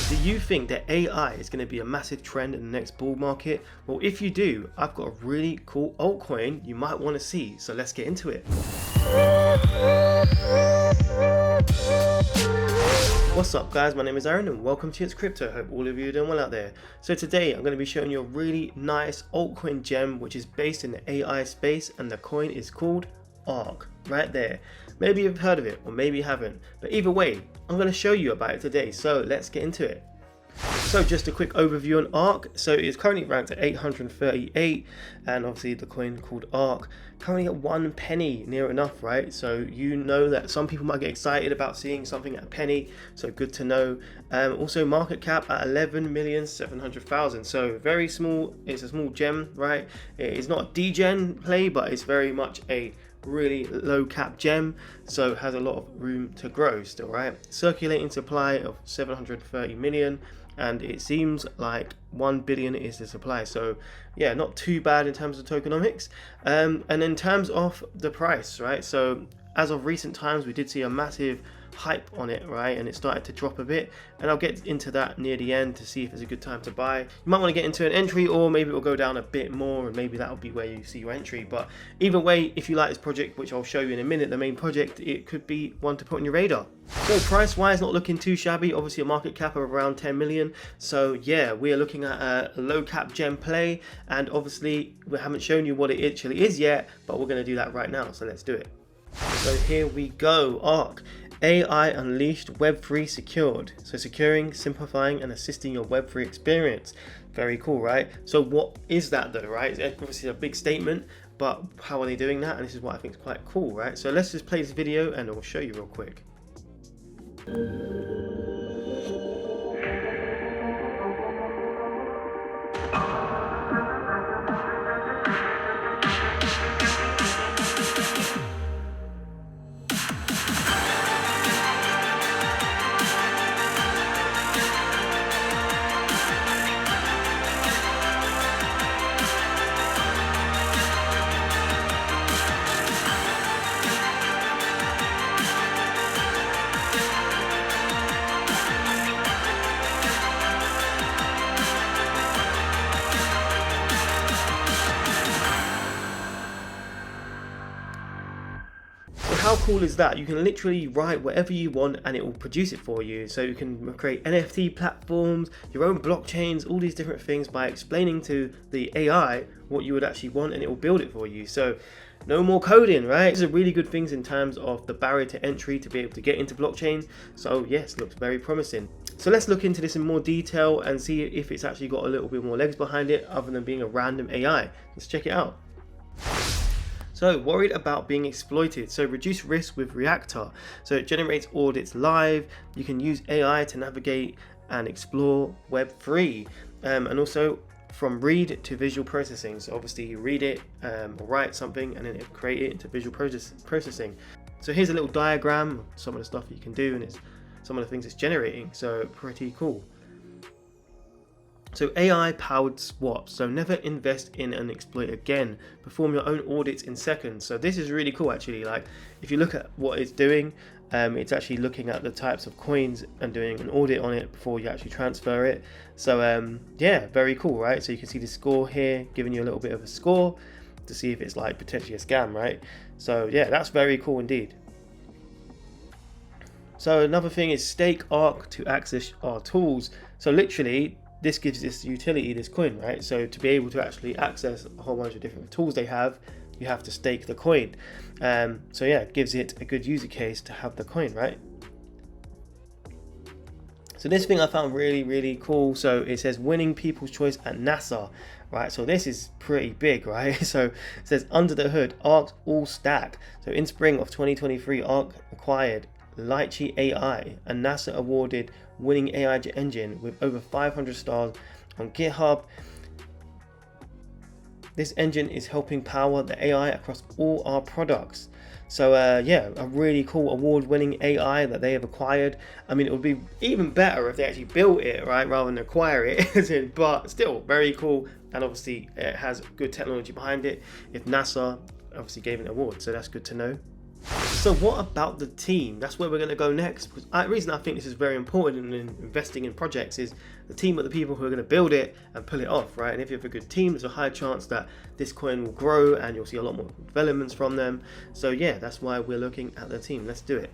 Do you think that AI is going to be a massive trend in the next bull market? Well, if you do, I've got a really cool altcoin you might want to see. So let's get into it. What's up guys, my name is Aaron and welcome to It's Crypto. Hope all of you are doing well out there. So today I'm going to be showing you a really nice altcoin gem which is based in the AI space, and the coin is called ARK, right there. Maybe you've heard of it or maybe you haven't, but either way I'm going to show you about it today, so let's get into it. So just a quick overview on ARK. So it's currently ranked at 838, and obviously the coin called ARK currently at 1 penny, near enough, right? So you know that some people might get excited about seeing something at a penny, so good to know. Also market cap at 11,700,000, so very small. It's a small gem, right? It's not a degen play, but it's very much a really low cap gem, so it has a lot of room to grow still, right? Circulating supply of 730 million, and it seems like 1 billion is the supply, so yeah, not too bad in terms of tokenomics. And in terms of the price, right, so as of recent times we did see a massive hype on it, right, and it started to drop a bit, and I'll get into that near the end to see if it's a good time to buy. You might want to get into an entry, or maybe it will go down a bit more and maybe that'll be where you see your entry. But either way, if you like this project, which I'll show you in a minute, the main project, it could be one to put on your radar. So price wise, not looking too shabby. Obviously a market cap of around 10 million, so yeah, we are looking at a low cap gem play, and obviously we haven't shown you what it actually is yet, but we're going to do that right now, so let's do it. So here we go. ARK, AI Unleashed, Web3 secured. So securing, simplifying and assisting your Web3 experience. Very cool, right? So what is that though, right? It's obviously a big statement, but how are they doing that? And this is what I think is quite cool, right? So let's just play this video and I'll show you real quick. How cool is that? You can literally write whatever you want and it will produce it for you. So you can create NFT platforms, your own blockchains, all these different things by explaining to the AI what you would actually want, and it will build it for you. So no more coding, right? These are really good things in terms of the barrier to entry to be able to get into blockchain. So yes, looks very promising. So let's look into this in more detail and see if it's actually got a little bit more legs behind it other than being a random AI. Let's check it out. So worried about being exploited. So reduce risk with Reactor. So it generates audits live. You can use AI to navigate and explore Web3, and also from read to visual processing. So obviously you read it or write something and then it create it into visual processing. So here's a little diagram of some of the stuff you can do, and it's some of the things it's generating. So pretty cool. So AI powered swaps, so never invest in and exploit again. Perform your own audits in seconds. So this is really cool actually. Like if you look at what it's doing, it's actually looking at the types of coins and doing an audit on it before you actually transfer it. So yeah, very cool, right? So you can see the score here, giving you a little bit of a score to see if it's like potentially a scam, right? So yeah, that's very cool indeed. So another thing is stake ARK to access our tools. So literally this gives this utility, this coin, right? So to be able to actually access a whole bunch of different tools they have, you have to stake the coin. So yeah, it gives it a good user case to have the coin, right? So this thing I found really cool. So it says winning people's choice at NASA, right? So this is pretty big, right? So it says under the hood, ARK all stack. So in spring of 2023, ARK acquired Lychee AI, a NASA awarded winning AI engine with over 500 stars on GitHub. This engine is helping power the AI across all our products. So yeah, a really cool award-winning AI that they have acquired. I mean, it would be even better if they actually built it, right, rather than acquire it. But still, very cool, and obviously it has good technology behind it. If NASA obviously gave it an award, so that's good to know. So what about the team? That's where we're going to go next. Because the reason I think this is very important in investing in projects is the team are the people who are going to build it and pull it off, right? And if you have a good team, there's a high chance that this coin will grow and you'll see a lot more developments from them. So yeah, that's why we're looking at the team. Let's do it.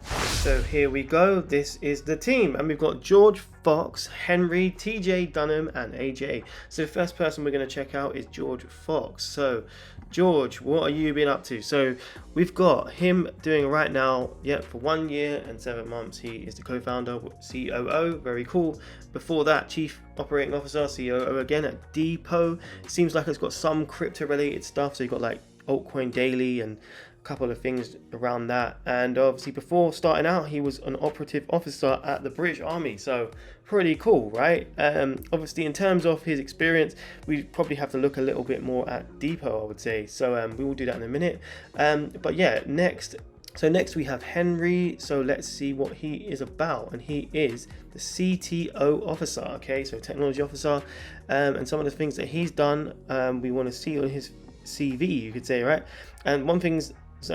So here we go. This is the team, and we've got George Fox, Henry, TJ Dunham, and AJ. So the first person we're going to check out is George Fox. So George, what are you been up to? So we've got him doing right now, for 1 year and 7 months. He is the co-founder, COO, very cool. Before that, Chief Operating Officer, COO again at Depot. Seems like it's got some crypto related stuff. So you've got like Altcoin Daily and couple of things around that. And obviously before starting out, he was an operative officer at the British Army, so pretty cool, right? Obviously in terms of his experience, we probably have to look a little bit more at Depot, I would say. So we will do that in a minute. But yeah, next we have Henry. So let's see what he is about, and he is the CTO officer, okay, so technology officer. And some of the things that he's done, we want to see on his CV, you could say, right? And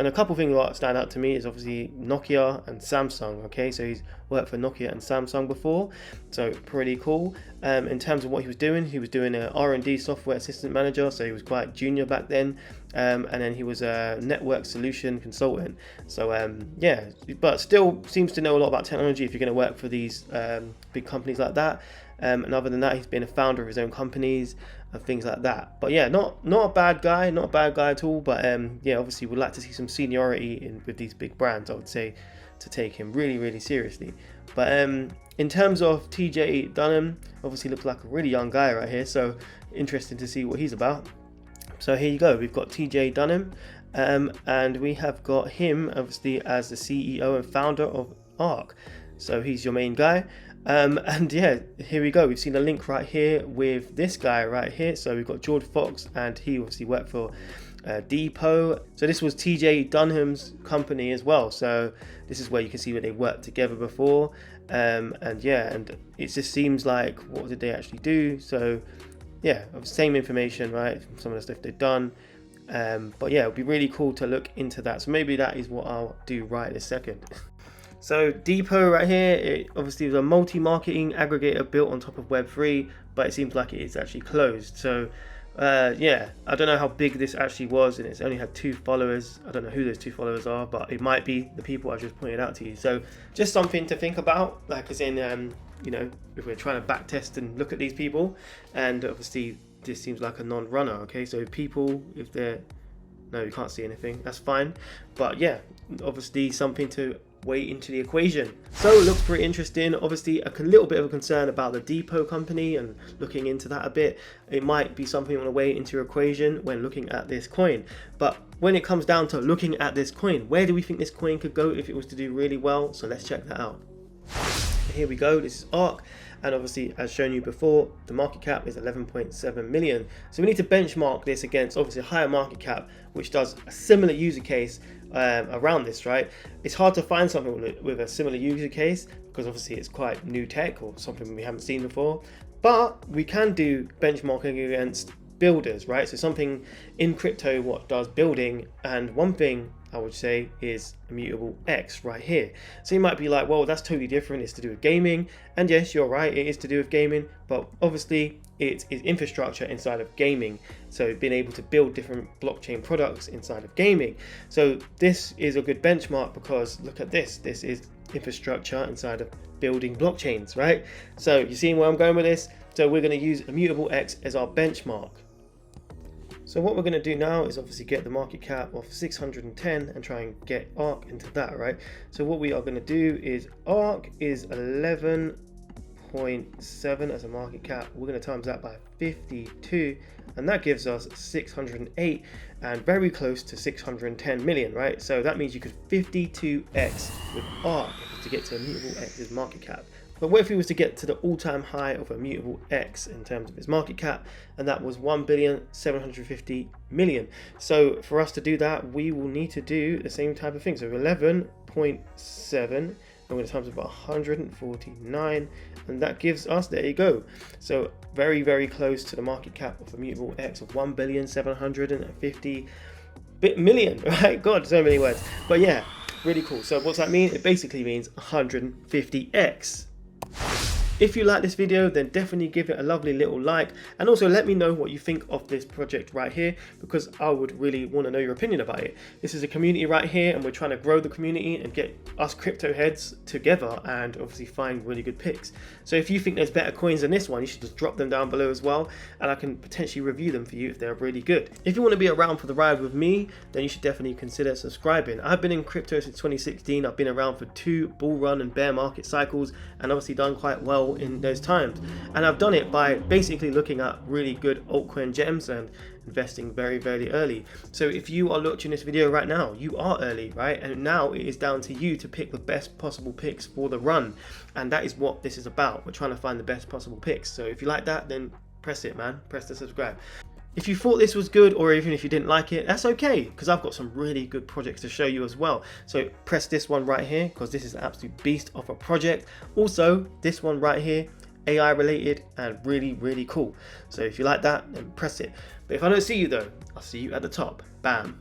a couple things that stand out to me is obviously Nokia and Samsung, okay? So he's worked for Nokia and Samsung before, so pretty cool. In terms of what he was doing an R&D software assistant manager, so he was quite junior back then. And then he was a network solution consultant. So yeah, but still seems to know a lot about technology if you're going to work for these big companies like that. And other than that, he's been a founder of his own companies and things like that. But yeah, not a bad guy at all. But yeah, obviously we'd like to see some seniority with these big brands, I would say, to take him really, really seriously. But in terms of TJ Dunham, obviously looks like a really young guy right here. So interesting to see what he's about. So here you go. We've got TJ Dunham, and we have got him obviously as the CEO and founder of ARK. So he's your main guy. And yeah, here we go. We've seen a link right here with this guy right here. So we've got George Fox, and he obviously worked for Depot. So this was TJ Dunham's company as well. So this is where you can see where they worked together before. And yeah, and it just seems like, what did they actually do? So yeah, same information, right? Some of the stuff they've done. But yeah, it would be really cool to look into that. So maybe that is what I'll do right in a second. So Depot right here, it obviously was a multi-marketing aggregator built on top of Web3, but it seems like it is actually closed. So yeah, I don't know how big this actually was, and it's only had 2 followers. I don't know who those 2 followers are, but it might be the people I just pointed out to you. So just something to think about, like as in, you know, if we're trying to backtest and look at these people. And obviously this seems like a non-runner, okay? So people, if they're, no, you can't see anything, that's fine. But yeah, obviously something to weigh into the equation. So it looks pretty interesting. Obviously a little bit of a concern about the Depot company, and looking into that a bit, it might be something you want to weigh into your equation when looking at this coin. But when it comes down to looking at this coin, where do we think this coin could go if it was to do really well? So let's check that out. Here we go. This is ARK, and obviously as shown you before, the market cap is 11.7 million. So we need to benchmark this against obviously a higher market cap which does a similar user case around this, right? It's hard to find something with a similar user case because obviously it's quite new tech or something we haven't seen before, but we can do benchmarking against builders, right? So something in crypto what does building, and one thing I would say is Immutable X right here. So you might be like, well, that's totally different, it's to do with gaming. And yes, you're right, it is to do with gaming, but obviously it is infrastructure inside of gaming, so being able to build different blockchain products inside of gaming. So this is a good benchmark because look at this is infrastructure inside of building blockchains, right? So you see where I'm going with this? So we're going to use Immutable X as our benchmark. So what we're going to do now is obviously get the market cap of 610 and try and get ARK into that, right? So what we are going to do is ARK is 11.7 as a market cap. We're going to times that by 52, and that gives us 608 and very close to 610 million, right? So that means you could 52x with ARK to get to Immutable X's market cap. But what if we was to get to the all-time high of Immutable X in terms of its market cap, and that was 1,750 million. So for us to do that, we will need to do the same type of thing. So 11.7, I'm going to times it by 149, and that gives us, there you go. So very, very close to the market cap of Immutable X of 1,750 million, right? God, so many words. But yeah, really cool. So what's that mean? It basically means 150x. If you like this video, then definitely give it a lovely little like, and also let me know what you think of this project right here, because I would really want to know your opinion about it. This is a community right here, and we're trying to grow the community and get us crypto heads together and obviously find really good picks. So if you think there's better coins than this one, you should just drop them down below as well, and I can potentially review them for you if they're really good. If you want to be around for the ride with me, then you should definitely consider subscribing. I've been in crypto since 2016. I've been around for 2 bull run and bear market cycles, and obviously done quite well in those times, and I've done it by basically looking at really good altcoin gems and investing very early. So if you are watching this video right now, you are early, right? And now it is down to you to pick the best possible picks for the run, and that is what this is about. We're trying to find the best possible picks. So if you like that, then press it, man. Press the subscribe. If you thought this was good, or even if you didn't like it, that's okay, because I've got some really good projects to show you as well. So press this one right here, because this is an absolute beast of a project. Also, this one right here, AI related and really cool. So if you like that, then press it. But if I don't see you though, I'll see you at the top. Bam.